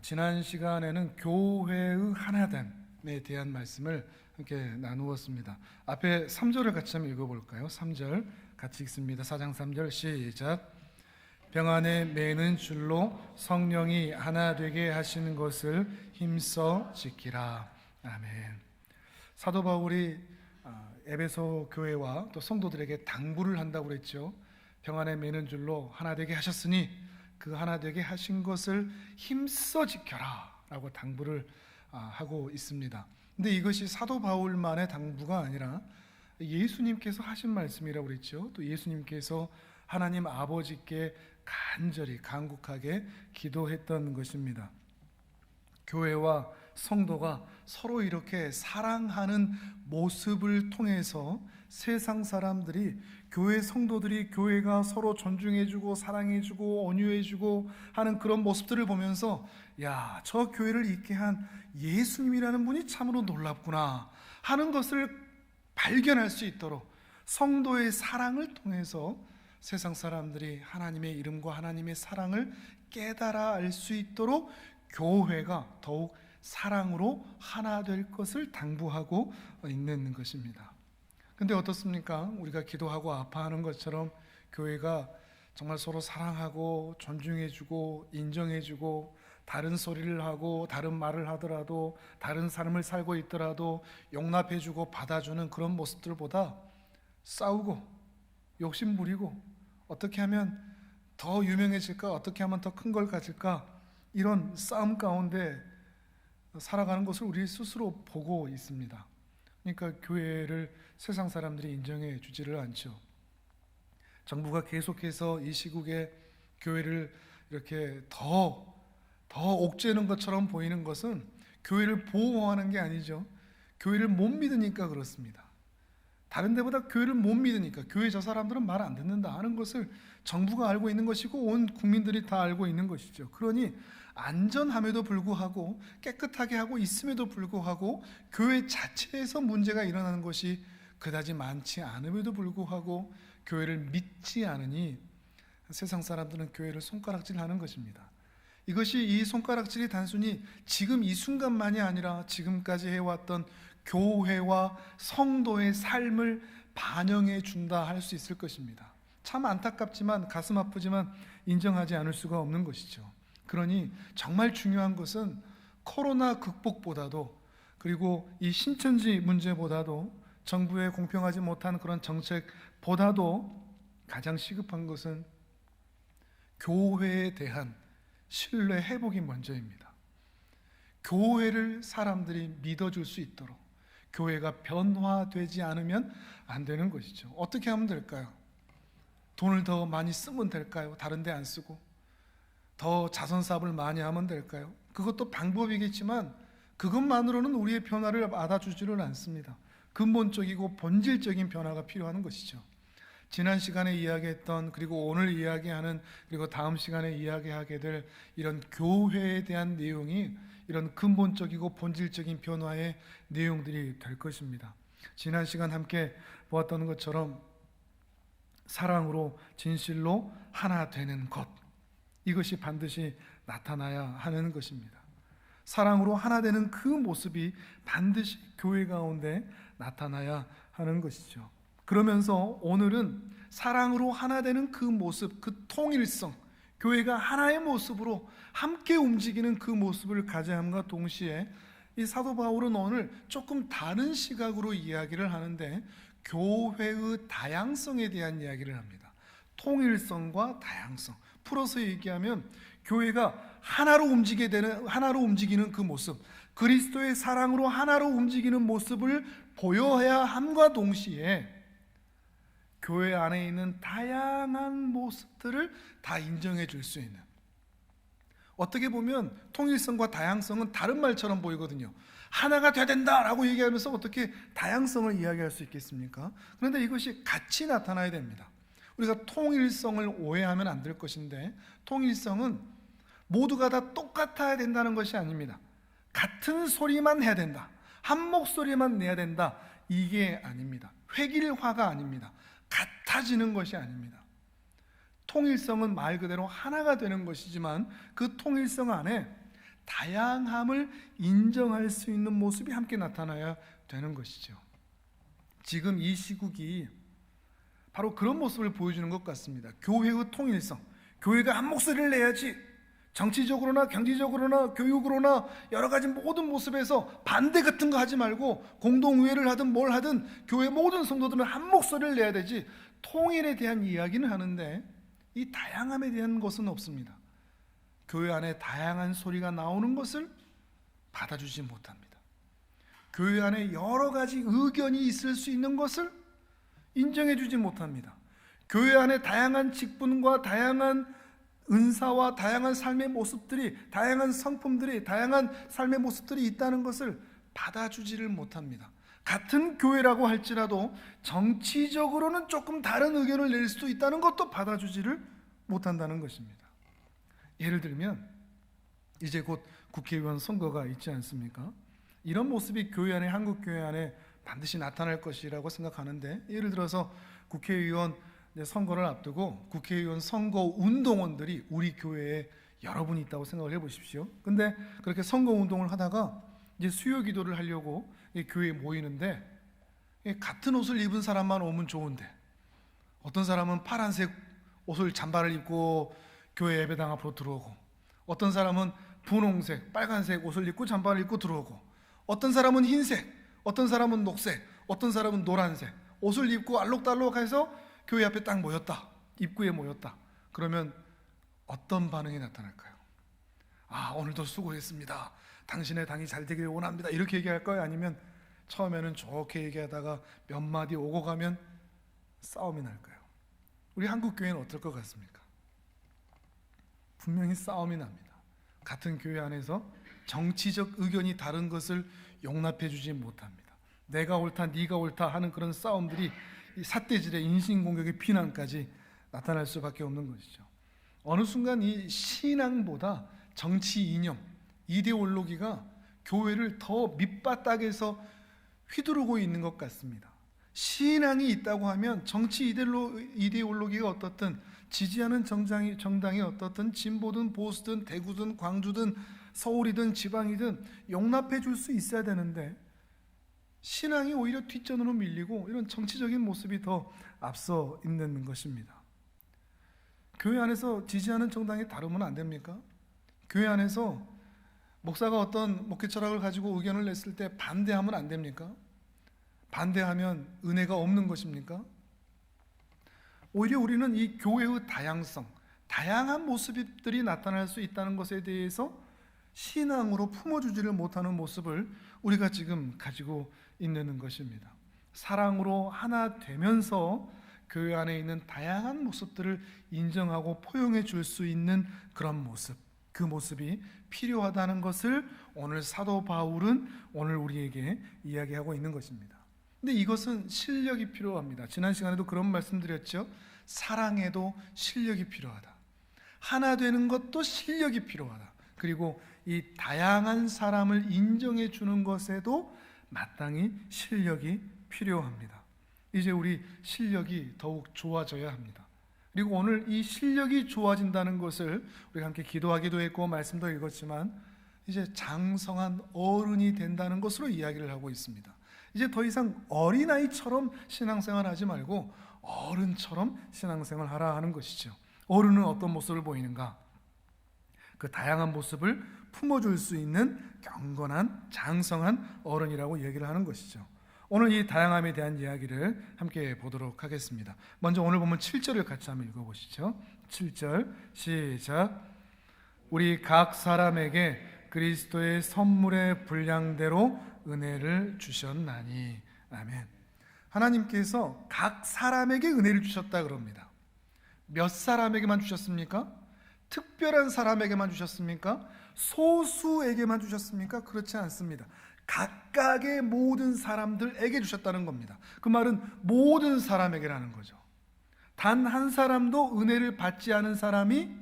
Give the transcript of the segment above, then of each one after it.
지난 시간에는 교회의 하나됨에 대한 말씀을 함께 나누었습니다. 앞에 3절을 같이 한번 읽어볼까요? 3절 같이 읽습니다. 4장 3절 시작. 병 안에 매는 줄로 성령이 하나 되게 하시는 것을 힘써 지키라. 아멘. 사도 바울이 에베소 교회와 또 성도들에게 당부를 한다고 그랬죠. 병 안에 매는 줄로 하나 되게 하셨으니 그 하나 되게 하신 것을 힘써 지켜라 라고 당부를 하고 있습니다. 근데 이것이 사도 바울만의 당부가 아니라 예수님께서 하신 말씀이라고 그랬죠. 또 예수님께서 하나님 아버지께 간절히 간곡하게 기도했던 것입니다. 교회와 성도가 서로 이렇게 사랑하는 모습을 통해서 세상 사람들이, 교회 성도들이 교회가 서로 존중해주고 사랑해주고 온유해주고 하는 그런 모습들을 보면서 야, 저 교회를 있게 한 예수님이라는 분이 참으로 놀랍구나 하는 것을 발견할 수 있도록 성도의 사랑을 통해서 세상 사람들이 하나님의 이름과 하나님의 사랑을 깨달아 알 수 있도록 교회가 더욱 사랑으로 하나 될 것을 당부하고 있는 것입니다. 근데 어떻습니까? 우리가 기도하고 아파하는 것처럼 교회가 정말 서로 사랑하고 존중해주고 인정해주고 다른 소리를 하고 다른 말을 하더라도 다른 삶을 살고 있더라도 용납해주고 받아주는 그런 모습들보다 싸우고 욕심 부리고 어떻게 하면 더 유명해질까? 어떻게 하면 더 큰 걸 가질까? 이런 싸움 가운데 살아가는 것을 우리 스스로 보고 있습니다. 그러니까 교회를 세상 사람들이 인정해 주지를 않죠. 정부가 계속해서 이 시국에 교회를 이렇게 더 옥죄는 것처럼 보이는 것은 교회를 보호하는 게 아니죠. 교회를 못 믿으니까 그렇습니다. 다른 데보다 교회를 못 믿으니까, 교회 저 사람들은 말 안 듣는다 하는 것을 정부가 알고 있는 것이고 온 국민들이 다 알고 있는 것이죠. 그러니 안전함에도 불구하고 깨끗하게 하고 있음에도 불구하고 교회 자체에서 문제가 일어나는 것이 그다지 많지 않음에도 불구하고 교회를 믿지 않으니 세상 사람들은 교회를 손가락질하는 것입니다. 이것이, 이 손가락질이 단순히 지금 이 순간만이 아니라 지금까지 해왔던 교회와 성도의 삶을 반영해 준다 할 수 있을 것입니다. 참 안타깝지만 가슴 아프지만 인정하지 않을 수가 없는 것이죠. 그러니 정말 중요한 것은 코로나 극복보다도, 그리고 이 신천지 문제보다도, 정부의 공평하지 못한 그런 정책보다도 가장 시급한 것은 교회에 대한 신뢰 회복이 먼저입니다. 교회를 사람들이 믿어줄 수 있도록 교회가 변화되지 않으면 안 되는 것이죠. 어떻게 하면 될까요? 돈을 더 많이 쓰면 될까요? 다른 데 안 쓰고 더 자선사업을 많이 하면 될까요? 그것도 방법이겠지만 그것만으로는 우리의 변화를 받아주지를 않습니다. 근본적이고 본질적인 변화가 필요한 것이죠. 지난 시간에 이야기했던, 그리고 오늘 이야기하는, 그리고 다음 시간에 이야기하게 될 이런 교회에 대한 내용이 이런 근본적이고 본질적인 변화의 내용들이 될 것입니다. 지난 시간 함께 보았던 것처럼 사랑으로 진실로 하나 되는 것, 이것이 반드시 나타나야 하는 것입니다. 사랑으로 하나 되는 그 모습이 반드시 교회 가운데 나타나야 하는 것이죠. 그러면서 오늘은 사랑으로 하나 되는 그 모습, 그 통일성, 교회가 하나의 모습으로 함께 움직이는 그 모습을 가져함과 동시에 이 사도 바울은 오늘 조금 다른 시각으로 이야기를 하는데 교회의 다양성에 대한 이야기를 합니다. 통일성과 다양성, 풀어서 얘기하면 교회가 하나로 움직이는 그 모습, 그리스도의 사랑으로 하나로 움직이는 모습을 보여야 함과 동시에 교회 안에 있는 다양한 모습들을 다 인정해 줄 수 있는, 어떻게 보면 통일성과 다양성은 다른 말처럼 보이거든요. 하나가 돼야 된다라고 얘기하면서 어떻게 다양성을 이야기할 수 있겠습니까? 그런데 이것이 같이 나타나야 됩니다. 우리가 통일성을 오해하면 안 될 것인데, 통일성은 모두가 다 똑같아야 된다는 것이 아닙니다. 같은 소리만 해야 된다, 한 목소리만 내야 된다, 이게 아닙니다. 획일화가 아닙니다. 같아지는 것이 아닙니다. 통일성은 말 그대로 하나가 되는 것이지만 그 통일성 안에 다양함을 인정할 수 있는 모습이 함께 나타나야 되는 것이죠. 지금 이 시국이 바로 그런 모습을 보여주는 것 같습니다. 교회의 통일성, 교회가 한 목소리를 내야지, 정치적으로나 경제적으로나 교육으로나 여러 가지 모든 모습에서 반대 같은 거 하지 말고 공동의회를 하든 뭘 하든 교회 모든 성도들은 한 목소리를 내야 되지, 통일에 대한 이야기는 하는데 이 다양함에 대한 것은 없습니다. 교회 안에 다양한 소리가 나오는 것을 받아주지 못합니다. 교회 안에 여러 가지 의견이 있을 수 있는 것을 인정해주지 못합니다. 교회 안에 다양한 직분과 다양한 은사와 다양한 삶의 모습들이, 다양한 성품들이, 다양한 삶의 모습들이 있다는 것을 받아주지를 못합니다. 같은 교회라고 할지라도 정치적으로는 조금 다른 의견을 낼 수도 있다는 것도 받아주지를 못한다는 것입니다. 예를 들면 이제 곧 국회의원 선거가 있지 않습니까? 이런 모습이 교회 안에, 한국 교회 안에 반드시 나타날 것이라고 생각하는데, 예를 들어서 국회의원 선거를 앞두고 국회의원 선거 운동원들이 우리 교회에 여러분 있다고 생각을 해보십시오. 근데 그렇게 선거 운동을 하다가 이제 수요 기도를 하려고 교회에 모이는데, 같은 옷을 입은 사람만 오면 좋은데 어떤 사람은 파란색 옷을 잠바를 입고 교회 예배당 앞으로 들어오고, 어떤 사람은 분홍색, 빨간색 옷을 입고 잠바를 입고 들어오고, 어떤 사람은 흰색, 어떤 사람은 녹색, 어떤 사람은 노란색 옷을 입고 알록달록해서 교회 앞에 딱 모였다, 입구에 모였다. 그러면 어떤 반응이 나타날까요? 아, 오늘도 수고했습니다, 당신의 당이 잘 되기를 원합니다, 이렇게 얘기할까요? 아니면 처음에는 좋게 얘기하다가 몇 마디 오고 가면 싸움이 날까요? 우리 한국 교회는 어떨 것 같습니까? 분명히 싸움이 납니다. 같은 교회 안에서 정치적 의견이 다른 것을 용납해 주지 못합니다. 내가 옳다, 네가 옳다 하는 그런 싸움들이 삿대질의 인신공격의 비난까지 나타날 수밖에 없는 것이죠. 어느 순간 이 신앙보다 정치 이념, 이데올로기가 교회를 더 밑바닥에서 휘두르고 있는 것 같습니다. 신앙이 있다고 하면 정치 이데올로기가 어떻든, 지지하는 정당이 어떻든, 진보든 보수든 대구든 광주든 서울이든 지방이든 용납해 줄 수 있어야 되는데, 신앙이 오히려 뒷전으로 밀리고 이런 정치적인 모습이 더 앞서 있는 것입니다. 교회 안에서 지지하는 정당이 다르면 안 됩니까? 교회 안에서 목사가 어떤 목회 철학을 가지고 의견을 냈을 때 반대하면 안 됩니까? 반대하면 은혜가 없는 것입니까? 오히려 우리는 이 교회의 다양성, 다양한 모습들이 나타날 수 있다는 것에 대해서 신앙으로 품어주지를 못하는 모습을 우리가 지금 가지고 있는 것입니다. 사랑으로 하나 되면서 교회 안에 있는 다양한 모습들을 인정하고 포용해 줄 수 있는 그런 모습, 그 모습이 필요하다는 것을 오늘 사도 바울은 오늘 우리에게 이야기하고 있는 것입니다. 근데 이것은 실력이 필요합니다. 지난 시간에도 그런 말씀드렸죠. 사랑에도 실력이 필요하다. 하나 되는 것도 실력이 필요하다. 그리고 이 다양한 사람을 인정해 주는 것에도 마땅히 실력이 필요합니다. 이제 우리 실력이 더욱 좋아져야 합니다. 그리고 오늘 이 실력이 좋아진다는 것을 우리가 함께 기도하기도 했고 말씀도 읽었지만, 이제 장성한 어른이 된다는 것으로 이야기를 하고 있습니다. 이제 더 이상 어린아이처럼 신앙생활 하지 말고 어른처럼 신앙생활 하라 하는 것이죠. 어른은 어떤 모습을 보이는가? 그 다양한 모습을 품어줄 수 있는 경건한 장성한 어른이라고 얘기를 하는 것이죠. 오늘 이 다양함에 대한 이야기를 함께 보도록 하겠습니다. 먼저 오늘 보면 7절을 같이 한번 읽어보시죠. 7절 시작. 우리 각 사람에게 그리스도의 선물의 분량대로 은혜를 주셨나니. 아멘. 하나님께서 각 사람에게 은혜를 주셨다 그럽니다. 몇 사람에게만 주셨습니까? 특별한 사람에게만 주셨습니까? 소수에게만 주셨습니까? 그렇지 않습니다. 각각의 모든 사람들에게 주셨다는 겁니다. 그 말은 모든 사람에게라는 거죠. 단 한 사람도 은혜를 받지 않은 사람이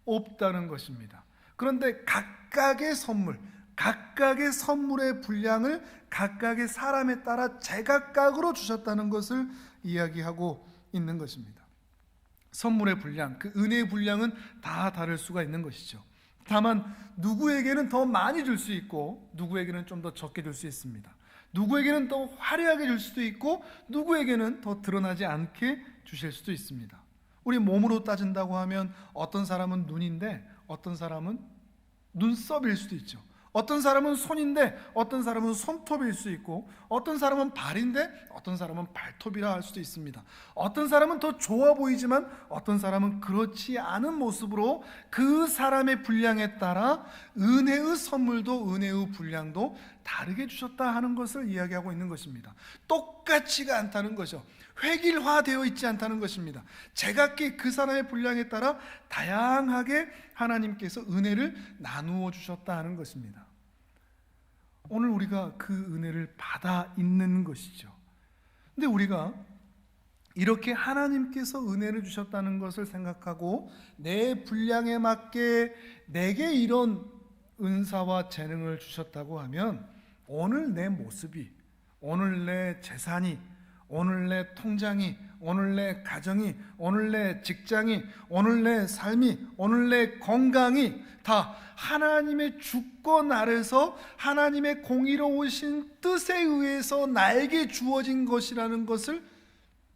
없다는 것입니다. 그런데 각각의 선물, 각각의 선물의 분량을 각각의 사람에 따라 제각각으로 주셨다는 것을 이야기하고 있는 것입니다. 선물의 분량, 그 은혜의 분량은 다 다를 수가 있는 것이죠. 다만 누구에게는 더 많이 줄 수 있고 누구에게는 좀 더 적게 줄 수 있습니다. 누구에게는 더 화려하게 줄 수도 있고 누구에게는 더 드러나지 않게 주실 수도 있습니다. 우리 몸으로 따진다고 하면 어떤 사람은 눈인데 어떤 사람은 눈썹일 수도 있죠. 어떤 사람은 손인데 어떤 사람은 손톱일 수 있고, 어떤 사람은 발인데 어떤 사람은 발톱이라 할 수도 있습니다. 어떤 사람은 더 좋아 보이지만 어떤 사람은 그렇지 않은 모습으로 그 사람의 분량에 따라 은혜의 선물도 은혜의 분량도 다르게 주셨다 하는 것을 이야기하고 있는 것입니다. 똑같지가 않다는 것이죠. 획일화되어 있지 않다는 것입니다. 제각기 그 사람의 분량에 따라 다양하게 하나님께서 은혜를 나누어 주셨다 하는 것입니다. 오늘 우리가 그 은혜를 받아 있는 것이죠. 근데 우리가 이렇게 하나님께서 은혜를 주셨다는 것을 생각하고 내 분량에 맞게 내게 이런 은사와 재능을 주셨다고 하면 오늘 내 모습이, 오늘 내 재산이, 오늘 내 통장이, 오늘 내 가정이, 오늘 내 직장이, 오늘 내 삶이, 오늘 내 건강이 다 하나님의 주권 아래서 하나님의 공의로우신 뜻에 의해서 나에게 주어진 것이라는 것을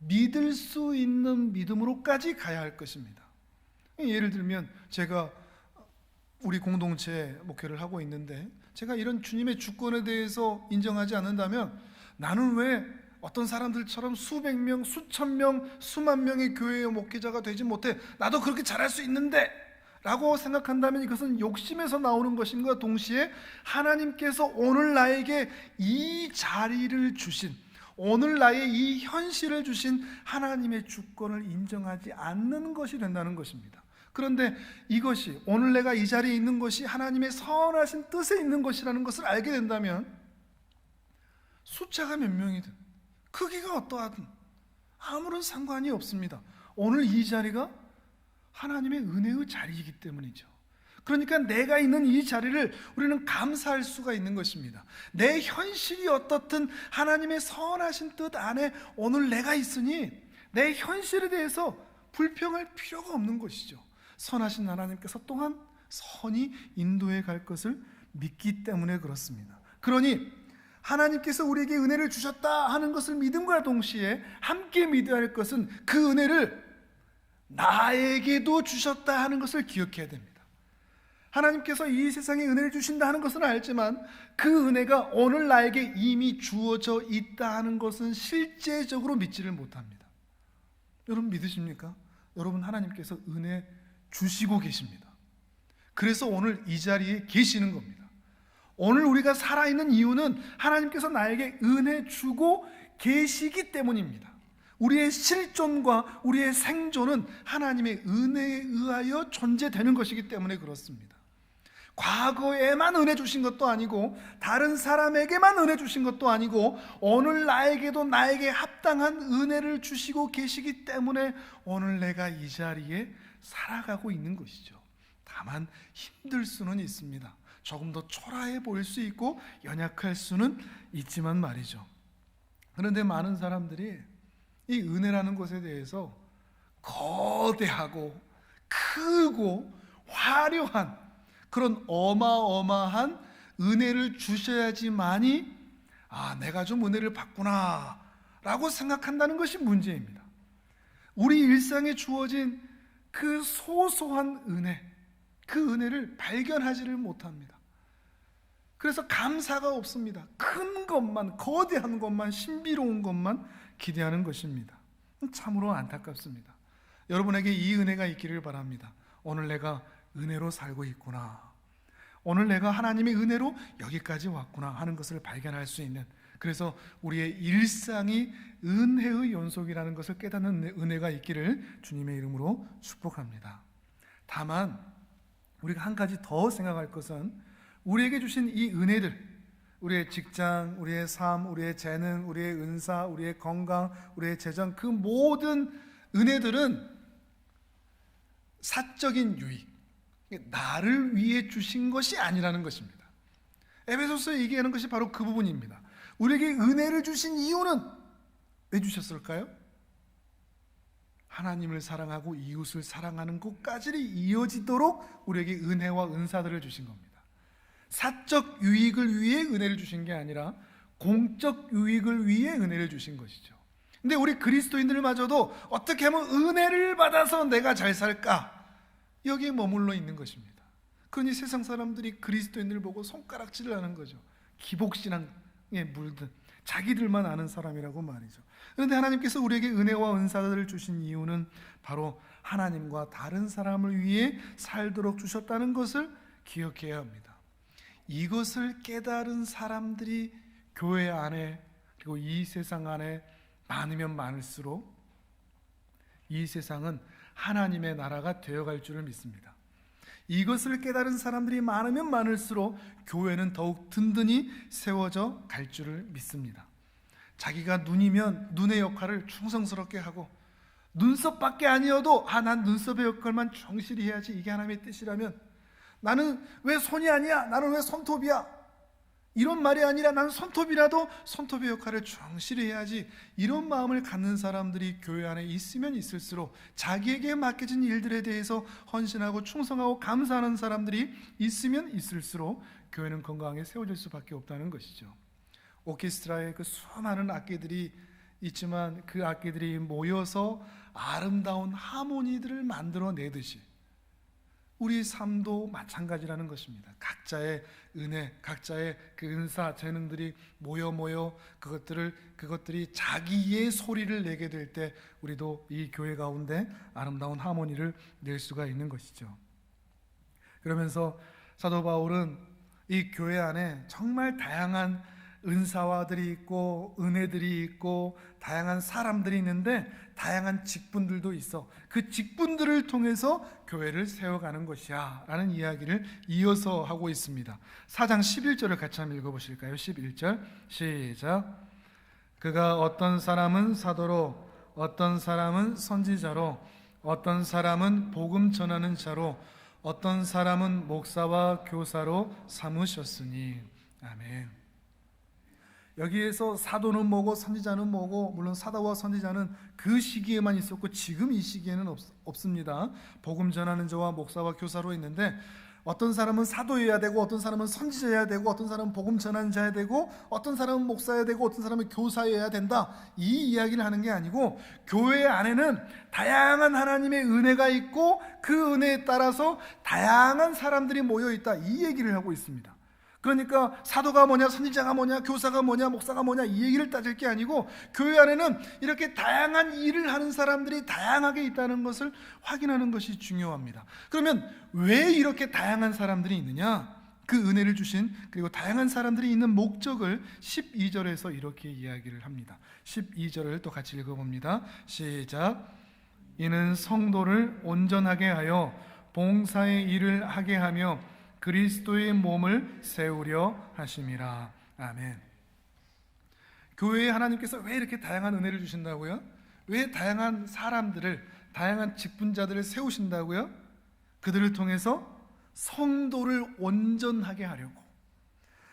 믿을 수 있는 믿음으로까지 가야 할 것입니다. 예를 들면 제가 우리 공동체 목회를 하고 있는데 제가 이런 주님의 주권에 대해서 인정하지 않는다면 나는 왜 어떤 사람들처럼 수백 명, 수천 명, 수만 명의 교회의 목회자가 되지 못해? 나도 그렇게 잘할 수 있는데 라고 생각한다면 이것은 욕심에서 나오는 것임과 동시에 하나님께서 오늘 나에게 이 자리를 주신, 오늘 나의 이 현실을 주신 하나님의 주권을 인정하지 않는 것이 된다는 것입니다. 그런데 이것이, 오늘 내가 이 자리에 있는 것이 하나님의 선하신 뜻에 있는 것이라는 것을 알게 된다면 숫자가 몇 명이든 크기가 어떠하든 아무런 상관이 없습니다. 오늘 이 자리가 하나님의 은혜의 자리이기 때문이죠. 그러니까 내가 있는 이 자리를 우리는 감사할 수가 있는 것입니다. 내 현실이 어떻든 하나님의 선하신 뜻 안에 오늘 내가 있으니 내 현실에 대해서 불평할 필요가 없는 것이죠. 선하신 하나님께서 또한 선히 인도해 갈 것을 믿기 때문에 그렇습니다. 그러니 하나님께서 우리에게 은혜를 주셨다 하는 것을 믿음과 동시에 함께 믿어야 할 것은 그 은혜를 나에게도 주셨다 하는 것을 기억해야 됩니다. 하나님께서 이 세상에 은혜를 주신다 하는 것은 알지만 그 은혜가 오늘 나에게 이미 주어져 있다 하는 것은 실제적으로 믿지를 못합니다. 여러분 믿으십니까? 여러분 하나님께서 은혜 주시고 계십니다. 그래서 오늘 이 자리에 계시는 겁니다. 오늘 우리가 살아있는 이유는 하나님께서 나에게 은혜 주고 계시기 때문입니다. 우리의 실존과 우리의 생존은 하나님의 은혜에 의하여 존재되는 것이기 때문에 그렇습니다. 과거에만 은혜 주신 것도 아니고 다른 사람에게만 은혜 주신 것도 아니고 오늘 나에게도 나에게 합당한 은혜를 주시고 계시기 때문에 오늘 내가 이 자리에 살아가고 있는 것이죠. 다만 힘들 수는 있습니다. 조금 더 초라해 보일 수 있고 연약할 수는 있지만 말이죠. 그런데 많은 사람들이 이 은혜라는 것에 대해서 거대하고 크고 화려한 그런 어마어마한 은혜를 주셔야지만이 내가 좀 은혜를 받구나 라고 생각한다는 것이 문제입니다. 우리 일상에 주어진 그 소소한 은혜, 그 은혜를 발견하지를 못합니다. 그래서 감사가 없습니다. 큰 것만, 거대한 것만, 신비로운 것만 기대하는 것입니다. 참으로 안타깝습니다. 여러분에게 이 은혜가 있기를 바랍니다. 오늘 내가 은혜로 살고 있구나, 오늘 내가 하나님의 은혜로 여기까지 왔구나 하는 것을 발견할 수 있는, 그래서 우리의 일상이 은혜의 연속이라는 것을 깨닫는 은혜가 있기를 주님의 이름으로 축복합니다. 다만 우리가 한 가지 더 생각할 것은 우리에게 주신 이 은혜들, 우리의 직장, 우리의 삶, 우리의 재능, 우리의 은사, 우리의 건강, 우리의 재정, 그 모든 은혜들은 사적인 유익, 나를 위해 주신 것이 아니라는 것입니다. 에베소서에 얘기하는 것이 바로 그 부분입니다. 우리에게 은혜를 주신 이유는 왜 주셨을까요? 하나님을 사랑하고 이웃을 사랑하는 것까지 이어지도록 우리에게 은혜와 은사들을 주신 겁니다. 사적 유익을 위해 은혜를 주신 게 아니라 공적 유익을 위해 은혜를 주신 것이죠. 근데 우리 그리스도인들마저도 어떻게 하면 은혜를 받아서 내가 잘 살까? 여기에 머물러 있는 것입니다. 그러니 세상 사람들이 그리스도인들을 보고 손가락질을 하는 거죠. 기복신앙에 물든 자기들만 아는 사람이라고 말이죠. 그런데 하나님께서 우리에게 은혜와 은사들을 주신 이유는 바로 하나님과 다른 사람을 위해 살도록 주셨다는 것을 기억해야 합니다. 이것을 깨달은 사람들이 교회 안에 그리고 이 세상 안에 많으면 많을수록 이 세상은 하나님의 나라가 되어갈 줄을 믿습니다. 이것을 깨달은 사람들이 많으면 많을수록 교회는 더욱 든든히 세워져 갈 줄을 믿습니다. 자기가 눈이면 눈의 역할을 충성스럽게 하고 눈썹밖에 아니어도 난 눈썹의 역할만 충실히 해야지, 이게 하나님의 뜻이라면 나는 왜 손이 아니야? 나는 왜 손톱이야? 이런 말이 아니라 나는 손톱이라도 손톱의 역할을 충실히 해야지, 이런 마음을 갖는 사람들이 교회 안에 있으면 있을수록, 자기에게 맡겨진 일들에 대해서 헌신하고 충성하고 감사하는 사람들이 있으면 있을수록 교회는 건강하게 세워질 수밖에 없다는 것이죠. 오케스트라에 그 수많은 악기들이 있지만 그 악기들이 모여서 아름다운 하모니들을 만들어내듯이 우리 삶도 마찬가지라는 것입니다. 각자의 은혜, 각자의 그 은사, 재능들이 모여 그것들이 자기의 소리를 내게 될 때 우리도 이 교회 가운데 아름다운 하모니를 낼 수가 있는 것이죠. 그러면서 사도 바울은 이 교회 안에 정말 다양한 은사와들이 있고 은혜들이 있고 다양한 사람들이 있는데 다양한 직분들도 있어. 그 직분들을 통해서 교회를 세워가는 것이야 라는 이야기를 이어서 하고 있습니다. 4장 11절을 같이 한번 읽어보실까요? 11절 시작. 그가 어떤 사람은 사도로, 어떤 사람은 선지자로, 어떤 사람은 복음 전하는 자로, 어떤 사람은 목사와 교사로 삼으셨으니. 아멘. 여기에서 사도는 뭐고 선지자는 뭐고, 물론 사도와 선지자는 그 시기에만 있었고 지금 이 시기에는 없습니다. 복음 전하는 자와 목사와 교사로 있는데, 어떤 사람은 사도여야 되고 어떤 사람은 선지자여야 되고 어떤 사람은 복음 전하는 자여야 되고 어떤 사람은 목사여야 되고 어떤 사람은 교사여야 된다, 이 이야기를 하는 게 아니고, 교회 안에는 다양한 하나님의 은혜가 있고 그 은혜에 따라서 다양한 사람들이 모여 있다, 이 얘기를 하고 있습니다. 그러니까 사도가 뭐냐, 선지자가 뭐냐, 교사가 뭐냐, 목사가 뭐냐, 이 얘기를 따질 게 아니고, 교회 안에는 이렇게 다양한 일을 하는 사람들이 다양하게 있다는 것을 확인하는 것이 중요합니다. 그러면 왜 이렇게 다양한 사람들이 있느냐? 그 은혜를 주신, 그리고 다양한 사람들이 있는 목적을 12절에서 이렇게 이야기를 합니다. 12절을 또 같이 읽어봅니다. 시작. 이는 성도를 온전하게 하여 봉사의 일을 하게 하며 그리스도의 몸을 세우려 하심이라. 아멘. 교회에 하나님께서 왜 이렇게 다양한 은혜를 주신다고요? 왜 다양한 사람들을, 다양한 직분자들을 세우신다고요? 그들을 통해서 성도를 온전하게 하려고.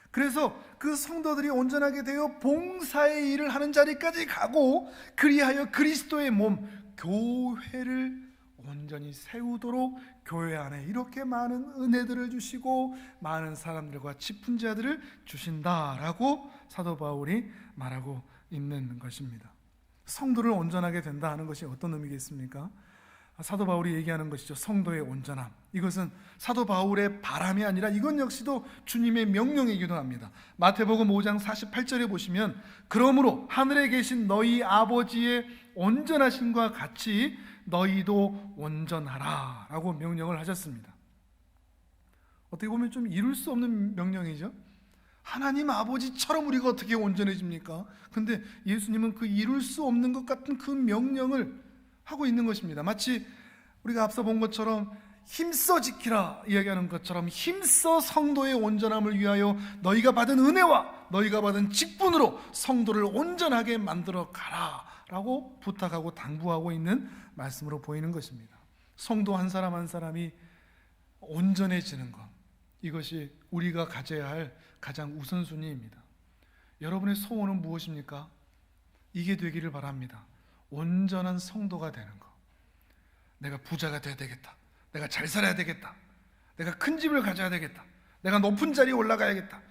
그래서 그 성도들이 온전하게 되어 봉사의 일을 하는 자리까지 가고, 그리하여 그리스도의 몸, 교회를 온전히 세우도록 교회 안에 이렇게 많은 은혜들을 주시고 많은 사람들과 직분자들을 주신다라고 사도 바울이 말하고 있는 것입니다. 성도를 온전하게 된다 하는 것이 어떤 의미겠습니까? 사도 바울이 얘기하는 것이죠. 성도의 온전함. 이것은 사도 바울의 바람이 아니라 이건 역시도 주님의 명령이기도 합니다. 마태복음 5장 48절에 보시면, 그러므로 하늘에 계신 너희 아버지의 온전하심과 같이 너희도 온전하라 라고 명령을 하셨습니다. 어떻게 보면 좀 이룰 수 없는 명령이죠. 하나님 아버지처럼 우리가 어떻게 온전해집니까? 근데 예수님은 그 이룰 수 없는 것 같은 그 명령을 하고 있는 것입니다. 마치 우리가 앞서 본 것처럼 힘써 지키라 이야기하는 것처럼, 힘써 성도의 온전함을 위하여 너희가 받은 은혜와 너희가 받은 직분으로 성도를 온전하게 만들어 가라 라고 부탁하고 당부하고 있는 말씀으로 보이는 것입니다. 성도 한 사람 한 사람이 온전해지는 것, 이것이 우리가 가져야 할 가장 우선순위입니다. 여러분의 소원은 무엇입니까? 이게 되기를 바랍니다. 온전한 성도가 되는 것. 내가 부자가 돼야 되겠다, 내가 잘 살아야 되겠다, 내가 큰 집을 가져야 되겠다, 내가 높은 자리에 올라가야겠다,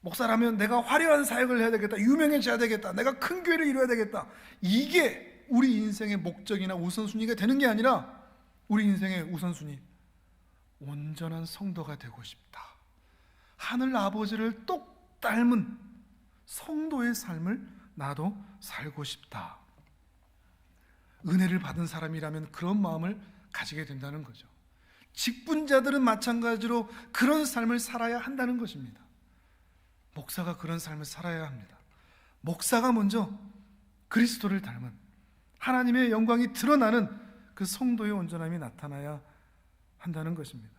목사라면 내가 화려한 사역을 해야 되겠다, 유명해져야 되겠다, 내가 큰 교회를 이루어야 되겠다. 이게 우리 인생의 목적이나 우선순위가 되는 게 아니라 우리 인생의 우선순위, 온전한 성도가 되고 싶다, 하늘 아버지를 똑 닮은 성도의 삶을 나도 살고 싶다. 은혜를 받은 사람이라면 그런 마음을 가지게 된다는 거죠. 직분자들은 마찬가지로 그런 삶을 살아야 한다는 것입니다. 목사가 그런 삶을 살아야 합니다. 목사가 먼저 그리스도를 닮은 하나님의 영광이 드러나는 그 성도의 온전함이 나타나야 한다는 것입니다.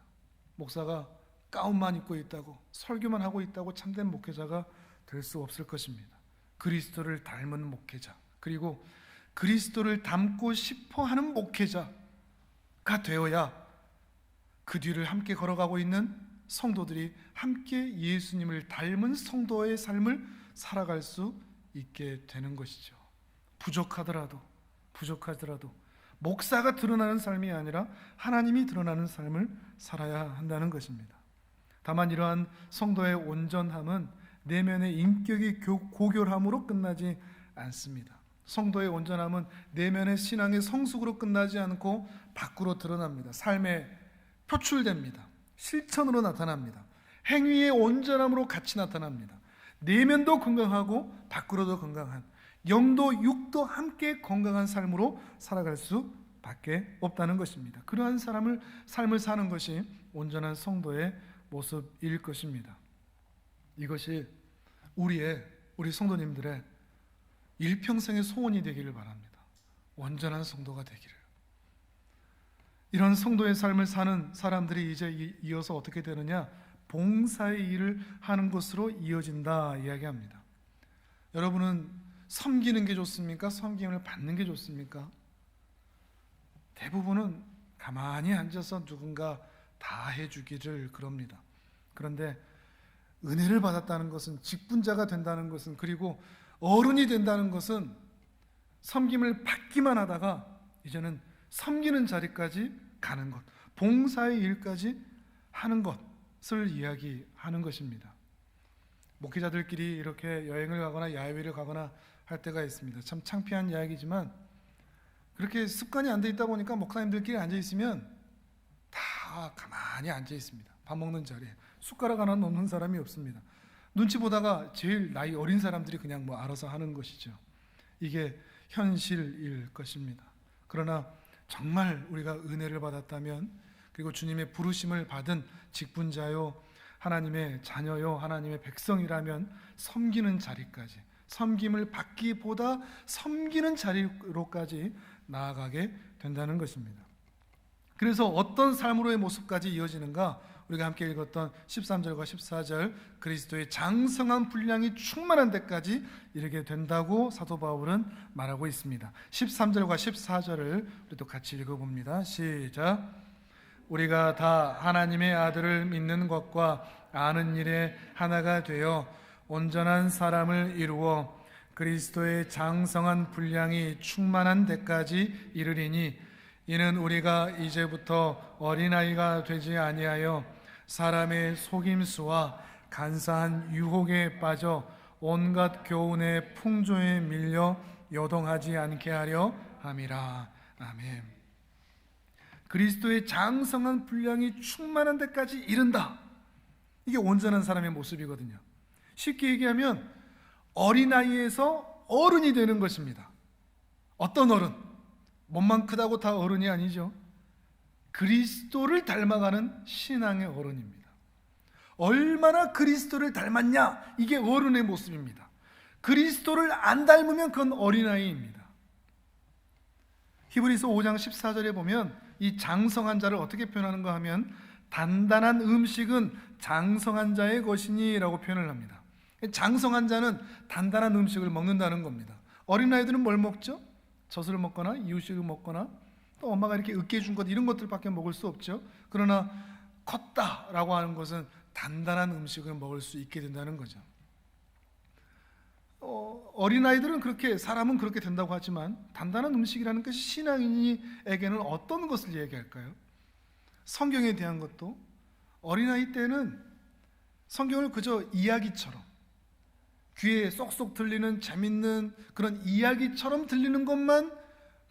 목사가 가운만 입고 있다고, 설교만 하고 있다고 참된 목회자가 될 수 없을 것입니다. 그리스도를 닮은 목회자, 그리고 그리스도를 닮고 싶어 하는 목회자가 되어야 그 뒤를 함께 걸어가고 있는 성도들이 함께 예수님을 닮은 성도의 삶을 살아갈 수 있게 되는 것이죠. 부족하더라도 목사가 드러나는 삶이 아니라 하나님이 드러나는 삶을 살아야 한다는 것입니다. 다만 이러한 성도의 온전함은 내면의 인격이 고결함으로 끝나지 않습니다. 성도의 온전함은 내면의 신앙의 성숙으로 끝나지 않고 밖으로 드러납니다. 삶에 표출됩니다. 실천으로 나타납니다. 행위의 온전함으로 같이 나타납니다. 내면도 건강하고 밖으로도 건강한, 영도 육도 함께 건강한 삶으로 살아갈 수밖에 없다는 것입니다. 그러한 삶을 사는 것이 온전한 성도의 모습일 것입니다. 이것이 우리 성도님들의 일평생의 소원이 되기를 바랍니다. 온전한 성도가 되기를. 이런 성도의 삶을 사는 사람들이 이제 이어서 어떻게 되느냐? 봉사의 일을 하는 것으로 이어진다 이야기합니다. 여러분은 섬기는 게 좋습니까? 섬김을 받는 게 좋습니까? 대부분은 가만히 앉아서 누군가 다 해주기를 그럽니다. 그런데 은혜를 받았다는 것은, 직분자가 된다는 것은, 그리고 어른이 된다는 것은 섬김을 받기만 하다가 이제는 섬기는 자리까지 가는 것, 봉사의 일까지 하는 것을 이야기하는 것입니다. 목회자들끼리 이렇게 여행을 가거나 야외를 가거나 할 때가 있습니다. 참 창피한 이야기지만 그렇게 습관이 안 돼 있다 보니까 목사님들끼리 앉아 있으면 다 가만히 앉아 있습니다. 밥 먹는 자리에 숟가락 하나 놓는 사람이 없습니다. 눈치 보다가 제일 나이 어린 사람들이 그냥 알아서 하는 것이죠. 이게 현실일 것입니다. 그러나 정말 우리가 은혜를 받았다면, 그리고 주님의 부르심을 받은 직분자요, 하나님의 자녀요, 하나님의 백성이라면 섬기는 자리까지, 섬김을 받기보다 섬기는 자리로까지 나아가게 된다는 것입니다. 그래서 어떤 삶으로의 모습까지 이어지는가? 우리가 함께 읽었던 13절과 14절, 그리스도의 장성한 분량이 충만한 데까지 이르게 된다고 사도 바울은 말하고 있습니다. 13절과 14절을 우리도 같이 읽어봅니다. 시작. 우리가 다 하나님의 아들을 믿는 것과 아는 일에 하나가 되어 온전한 사람을 이루어 그리스도의 장성한 분량이 충만한 데까지 이르리니, 이는 우리가 이제부터 어린아이가 되지 아니하여 사람의 속임수와 간사한 유혹에 빠져 온갖 교훈의 풍조에 밀려 요동하지 않게 하려 함이라. 아멘. 그리스도의 장성한 분량이 충만한 데까지 이른다. 이게 온전한 사람의 모습이거든요. 쉽게 얘기하면 어린아이에서 어른이 되는 것입니다. 어떤 어른? 몸만 크다고 다 어른이 아니죠. 그리스도를 닮아가는 신앙의 어른입니다. 얼마나 그리스도를 닮았냐? 이게 어른의 모습입니다. 그리스도를 안 닮으면 그건 어린아이입니다. 히브리서 5장 14절에 보면 이 장성한 자를 어떻게 표현하는가 하면, 단단한 음식은 장성한 자의 것이니 라고 표현을 합니다. 장성한 자는 단단한 음식을 먹는다는 겁니다. 어린아이들은 뭘 먹죠? 젖을 먹거나 이유식을 먹거나 또 엄마가 이렇게 으깨 준 것, 이런 것들밖에 먹을 수 없죠. 그러나 컸다라고 하는 것은 단단한 음식을 먹을 수 있게 된다는 거죠. 어린아이들은 그렇게, 사람은 그렇게 된다고 하지만 단단한 음식이라는 것이 신앙인에게는 어떤 것을 얘기할까요? 성경에 대한 것도 어린아이 때는 성경을 그저 이야기처럼, 귀에 쏙쏙 들리는 재밌는 그런 이야기처럼 들리는 것만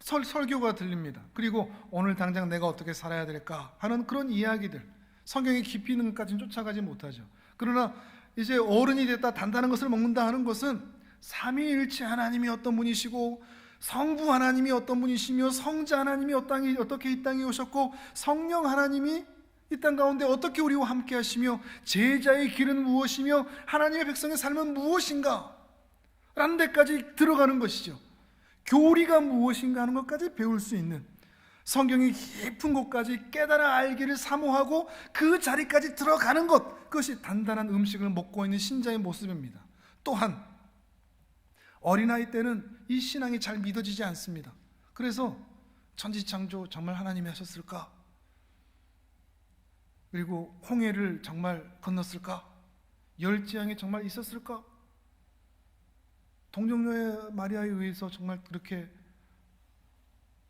설교가 들립니다. 그리고 오늘 당장 내가 어떻게 살아야 될까 하는 그런 이야기들, 성경의 깊이 있는 것까지는 쫓아가지 못하죠. 그러나 이제 어른이 됐다, 단단한 것을 먹는다 하는 것은 삼위일체 하나님이 어떤 분이시고, 성부 하나님이 어떤 분이시며, 성자 하나님이 어떻게 이 땅에 오셨고, 성령 하나님이 이 땅 가운데 어떻게 우리와 함께 하시며, 제자의 길은 무엇이며 하나님의 백성의 삶은 무엇인가 라는 데까지 들어가는 것이죠. 교리가 무엇인가 하는 것까지 배울 수 있는, 성경의 깊은 곳까지 깨달아 알기를 사모하고 그 자리까지 들어가는 것, 그것이 단단한 음식을 먹고 있는 신자의 모습입니다. 또한 어린아이 때는 이 신앙이 잘 믿어지지 않습니다. 그래서 천지창조 정말 하나님이 하셨을까? 그리고 홍해를 정말 건넜을까? 열지양이 정말 있었을까? 동정녀의 마리아에 의해서 정말 그렇게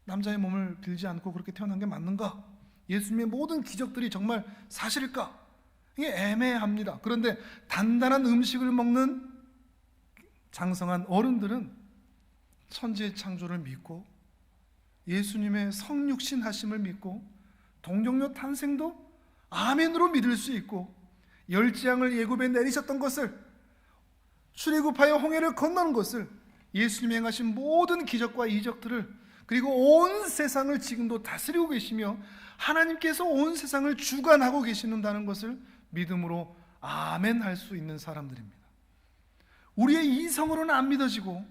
남자의 몸을 빌지 않고 그렇게 태어난 게 맞는가? 예수님의 모든 기적들이 정말 사실일까? 이게 애매합니다. 그런데 단단한 음식을 먹는 장성한 어른들은 천지의 창조를 믿고, 예수님의 성육신 하심을 믿고, 동정녀 탄생도 아멘으로 믿을 수 있고, 열지양을 예굽에 내리셨던 것을, 출애굽하여 홍해를 건너는 것을, 예수님이 행하신 모든 기적과 이적들을, 그리고 온 세상을 지금도 다스리고 계시며 하나님께서 온 세상을 주관하고 계시는다는 것을 믿음으로 아멘 할 수 있는 사람들입니다. 우리의 이성으로는 안 믿어지고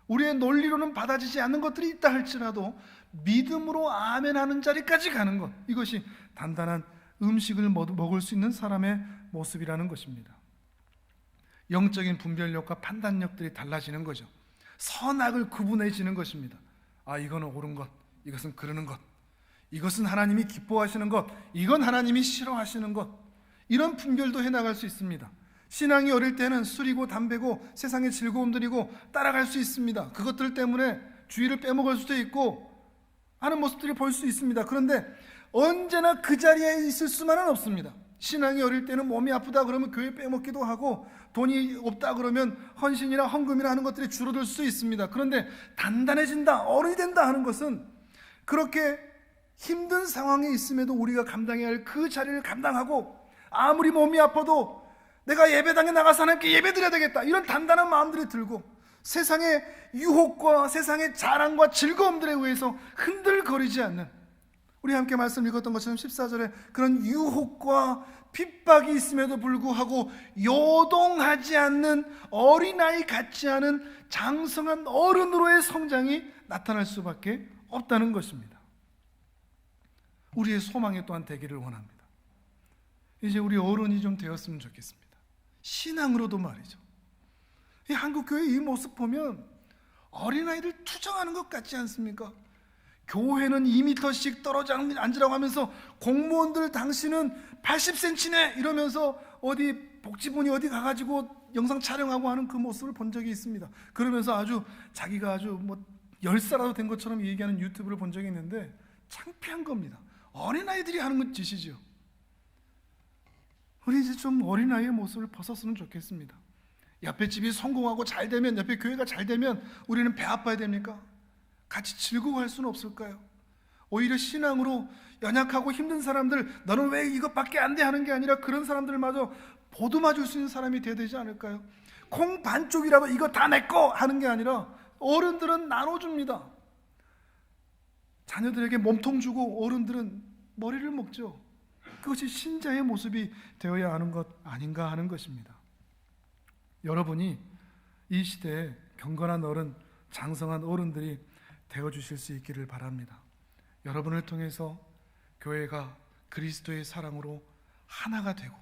우리의 논리로는 받아지지 않는 것들이 있다 할지라도 믿음으로 아멘 하는 자리까지 가는 것, 이것이 단단한 음식을 먹을 수 있는 사람의 모습이라는 것입니다. 영적인 분별력과 판단력들이 달라지는 거죠. 선악을 구분해지는 것입니다. 아, 이거는 옳은 것, 이것은 그르는 것, 이것은 하나님이 기뻐하시는 것, 이건 하나님이 싫어하시는 것, 이런 분별도 해나갈 수 있습니다. 신앙이 어릴 때는 술이고 담배고 세상의 즐거움들이고 따라갈 수 있습니다. 그것들 때문에 주의를 빼먹을 수도 있고 하는 모습들을 볼 수 있습니다. 그런데 언제나 그 자리에 있을 수만은 없습니다. 신앙이 어릴 때는 몸이 아프다 그러면 교회 빼먹기도 하고, 돈이 없다 그러면 헌신이나 헌금이나 하는 것들이 줄어들 수 있습니다. 그런데 단단해진다, 어른이 된다 하는 것은 그렇게 힘든 상황에 있음에도 우리가 감당해야 할 그 자리를 감당하고, 아무리 몸이 아파도 내가 예배당에 나가서 하나님께 예배드려야 되겠다, 이런 단단한 마음들이 들고, 세상의 유혹과 세상의 자랑과 즐거움들에 의해서 흔들거리지 않는, 우리 함께 말씀 읽었던 것처럼 14절에 그런 유혹과 핍박이 있음에도 불구하고 요동하지 않는, 어린아이 같지 않은 장성한 어른으로의 성장이 나타날 수밖에 없다는 것입니다. 우리의 소망이 또한 되기를 원합니다. 이제 우리 어른이 좀 되었으면 좋겠습니다. 신앙으로도 말이죠. 이 한국교회 이 모습 보면 어린아이들 투정하는 것 같지 않습니까? 교회는 2m씩 떨어져 앉으라고 하면서, 공무원들 당신은 80cm네 이러면서 어디 복지본이 어디 가가지고 영상 촬영하고 하는 그 모습을 본 적이 있습니다. 그러면서 아주 자기가 아주 뭐 10살이라도 된 것처럼 얘기하는 유튜브를 본 적이 있는데 창피한 겁니다. 어린아이들이 하는 짓이죠. 우리 이제 좀 어린아이의 모습을 벗었으면 좋겠습니다. 옆에 집이 성공하고 잘 되면, 옆에 교회가 잘 되면 우리는 배 아파야 됩니까? 같이 즐거워할 수는 없을까요? 오히려 신앙으로 연약하고 힘든 사람들, 너는 왜 이것밖에 안 돼 하는 게 아니라 그런 사람들마저 보듬어 줄 수 있는 사람이 되어야 되지 않을까요? 콩 반쪽이라도 이거 다 내 거 하는 게 아니라 어른들은 나눠줍니다. 자녀들에게 몸통 주고 어른들은 머리를 먹죠. 그것이 신자의 모습이 되어야 하는 것 아닌가 하는 것입니다. 여러분이 이 시대에 경건한 어른, 장성한 어른들이 되어주실 수 있기를 바랍니다. 여러분을 통해서 교회가 그리스도의 사랑으로 하나가 되고,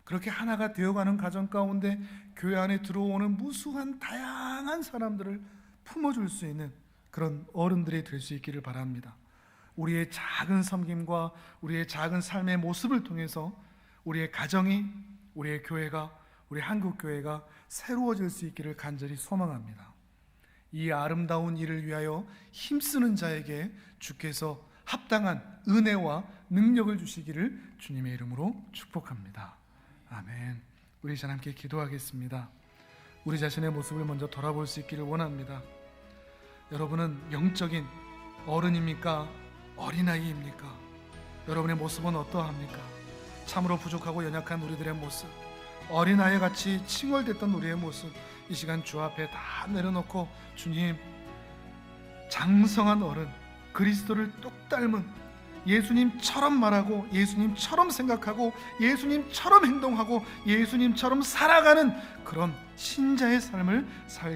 그렇게 하나가 되어가는 가정 가운데 교회 안에 들어오는 무수한 다양한 사람들을 품어줄 수 있는 그런 어른들이 될 수 있기를 바랍니다. 우리의 작은 섬김과 우리의 작은 삶의 모습을 통해서 우리의 가정이, 우리의 교회가 우리 한국교회가 새로워질 수 있기를 간절히 소망합니다. 이 아름다운 일을 위하여 힘쓰는 자에게 주께서 합당한 은혜와 능력을 주시기를 주님의 이름으로 축복합니다. 아멘. 우리 이제 함께 기도하겠습니다. 우리 자신의 모습을 먼저 돌아볼 수 있기를 원합니다. 여러분은 영적인 어른입니까? 어린아이입니까? 여러분의 모습은 어떠합니까? 참으로 부족하고 연약한 우리들의 모습, 어린아이 같이 칭얼댔던 우리의 모습, 이 시간 주 앞에 다 내려놓고 주님, 장성한 어른, 그리스도를 똑 닮은 예수님처럼 말하고 예수님처럼 생각하고 예수님처럼 행동하고 예수님처럼 살아가는 그런 신자의 삶을 살게